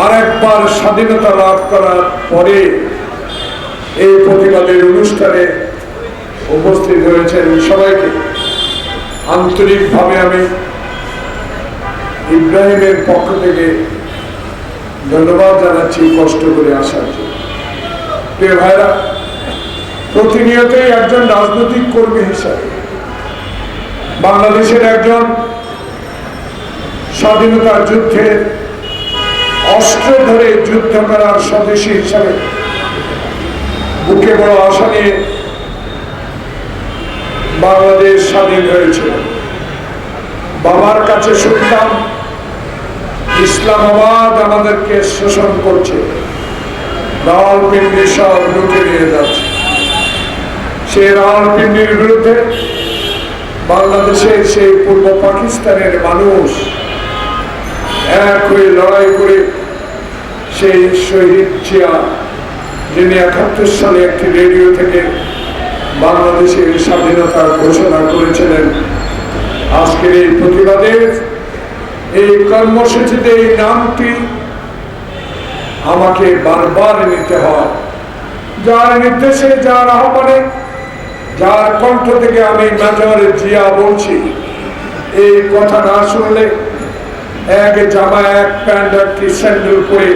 আর একবার স্বাধীনতা লাভ করার পরে এই প্রতিবাদের অনুষ্ঠানে উপস্থিত হয়েছেন সবাইকে আন্তরিকভাবে আমি ইব্রাহিমের পক্ষ থেকে ধন্যবাদ জানাচ্ছি কষ্ট করে আসার জন্য। প্রিয় ভাইরা, প্রতিনিয়তই একজন রাজনৈতিক কর্মী হিসাবে বাংলাদেশের একজন স্বাধীনতার যুদ্ধে অস্ত্র ধরে যুদ্ধ করার স্বদেশী হিসাবে বুকে বড় আশা নিয়ে বাংলাদেশ স্বাধীন হয়েছিল। বাবার কাছে শুনতাম ইসলামাবাদ আমাদেরকে শোষণ করছে, রাওয়ালপিন্ডি সব লুটে নিয়ে যাচ্ছে। সেই রাওয়ালপিন্ডির বিরুদ্ধে বাংলাদেশের সেই পূর্ব পাকিস্তানের মানুষ এক হয়ে লড়াই করে সেই শহীদ জিয়া, যিনি 71 সালে একটি রেডিও থেকে বাংলাদেশের স্বাধীনতার ঘোষণা করেছিলেন, আজকের এই প্রতিবাদের এই কর্মসূচিতে এই নামটি আমাকে বারবার নিতে হয়। যার নির্দেশে, যার আহ্বানে, যার কণ্ঠ থেকে আমি মেজর জিয়া বলছি, এই কথা না শুনলে এক জামা, এক প্যান্ট, একটি স্যান্ডেল পরে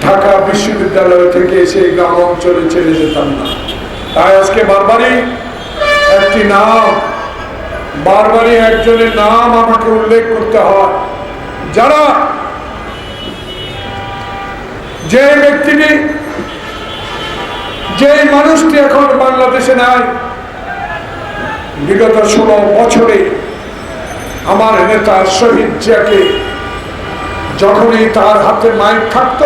ঢাকা বিশ্ববিদ্যালয় থেকে সেই গ্রাম অঞ্চলে চলে যেতাম না। তাই আজকে বারবারই একটি নাম, বারবারই একজনের নাম আমাকে উল্লেখ করতে হয়, যারা যে ব্যক্তিটি, যে মানুষটি এখন বাংলাদেশে নাই, বিগত 16 বছরে আমার নেতা শহীদ জিয়াকে যখনই তার হাতে মাইক থাকত,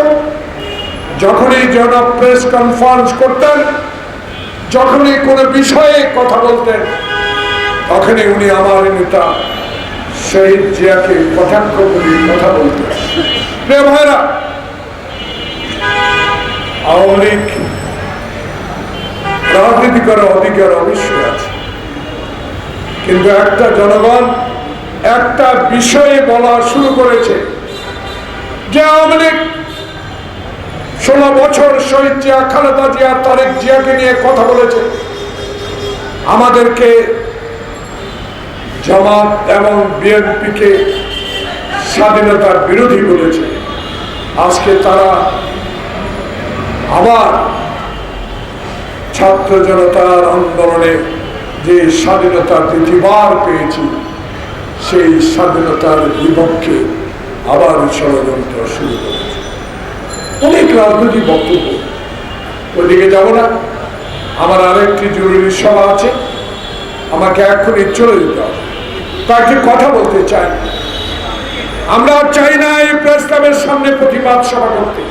যখনই জন প্রেস কনফারেন্স করতেন, যখনই কোনো বিষয়ে কথা বলতেন, তখনই উনি আমার নেতা শহীদ জিয়াকে কটাক্ষ করে কথা বলতেন। প্রিয় ভাইরা, আওয়ামী লীগ রাজনীতি করার অধিকার অবশ্যই আছে, কিন্তু একটা জনগণ একটা বিষয়ে বলা শুরু করেছে যে আওয়ামী লীগ 16 বছর শহীদ জিয়া, খালেদা জিয়া, তারেক জিয়াকে নিয়ে কথা বলেছে, আমাদেরকে জামাত এবং বিএনপিকে স্বাধীনতার বিরোধী বলেছে। আজকে তারা আবার ছাত্র জনতার আন্দোলনে যে স্বাধীনতা দ্বিতীয়বার পেয়েছি, সেই স্বাধীনতার বিপক্ষে আবার ষড়যন্ত্র শুরু করেছে। অনেক রাজনৈতিক বক্তব্য, ওইদিকে যাব না। আমার আরেকটি জরুরি সভা আছে, আমাকে এখনই চলে যেতে হবে। তাকে কথা বলতে চাই, আমরা চাই না এই প্রেস ক্লাবের সামনে প্রতিবাদ সভা করতে।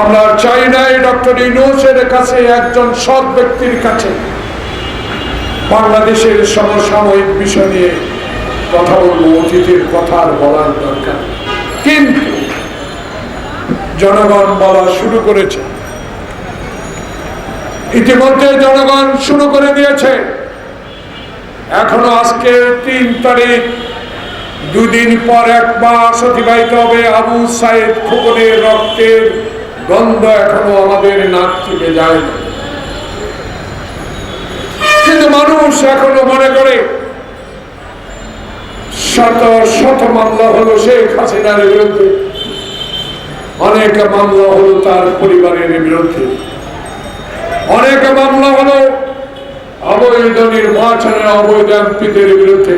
আমরা চাই না এই ডক্টর ইউনূসের কাছে, একজন সৎ ব্যক্তির কাছে বাংলাদেশের সমসাময়িক বিষয় নিয়ে কথা বলবো। অতীতের কথা আর বলার দরকার, কিন্তু জনগণ বলা শুরু করেছে, ইতিমধ্যে জনগণ শুরু করে দিয়েছে। এখনো আজকে 3 তারিখ, 2 দিন পর 1 মাস অতিবাহিত হবে। আবু সাইদ খোকনের রক্তের গন্ধ এখনো আমাদের নাক থেকে যায় না, কিন্তু মানুষ এখনো মনে করে শত শত মামলা হলো শেখ হাসিনার বিরুদ্ধে, অনেক মামলা হলো তার পরিবারের বিরুদ্ধে, অনেক মামলা হলো অবৈধ নির্বাচনের অবৈধ এমপিদের বিরুদ্ধে।